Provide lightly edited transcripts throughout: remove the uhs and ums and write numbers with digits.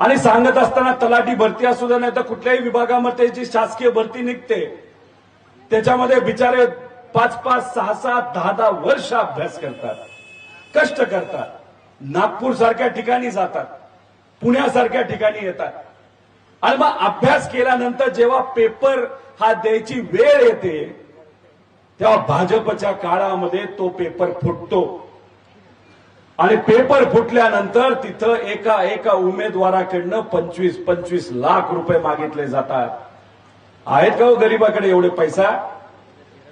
आणि सांगत असताना तलाठी भरती असू दे नाही तर कुठल्याही विभागामध्ये जी शासकीय भरती निघते त्याच्यामध्ये बिचारे 5-5, 6-6, 10-10 वर्ष अभ्यास करतात, कष्ट करतात, नागपूर सारख्या ठिकाणी जातात, पुण्यासारख्या ठिकाणी येतात आणि मग अभ्यास केल्यानंतर जेव्हा पेपर हा द्यायची वेळ येते तेव्हा भाजपच्या काळामध्ये तो पेपर फुटतो आणि पेपर फुटल्यानंतर तिथं एका उमेदवाराकडनं 25-25 लाख रुपये मागितले जातात। आहेत का हो गरीबाकडे एवढे पैसा?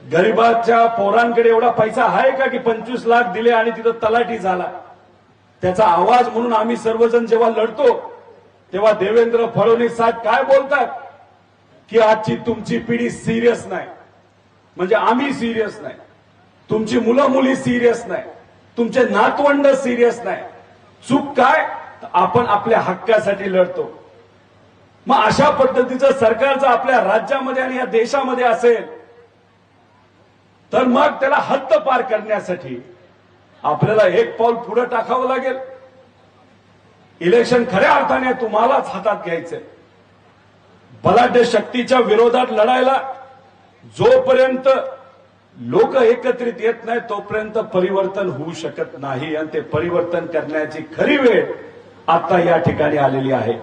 गरीबाच्या पोरांकडे एवढा पैसा आहे का की 25 लाख दिले आणि तिथं तलाठी झाला? त्याचा आवाज म्हणून आम्ही सर्वजण जेव्हा लढतो तेव्हा देवेंद्र फडणवीस साहेब काय बोलतात की आजची तुमची पिढी सिरियस नाही, म्हणजे आम्ही सिरियस नाही, तुमची मुलं मुली सिरियस नाही, तुमचे नातवंड सिरियस नाही। चूक काय? आपण आपल्या हक्कासाठी लढतो। मग अशा पद्धतीचं सरकार जर आपल्या राज्यामध्ये आणि या देशामध्ये असेल तर मग त्याला हद्दपार करण्यासाठी आपल्याला एक पाऊल पुढे टाकावं लागेल। इलेक्शन खऱ्या अर्थाने तुम्हालाच हातात घ्यायचंय। बलाढ्य शक्तीच्या विरोधात लढायला जोपर्यंत लोक एकत्रित येत नाही तोपर्यंत परिवर्तन होऊ शकत नाही आणि ते परिवर्तन करण्याची खरी वेळ आता या ठिकाणी आलेली आहे।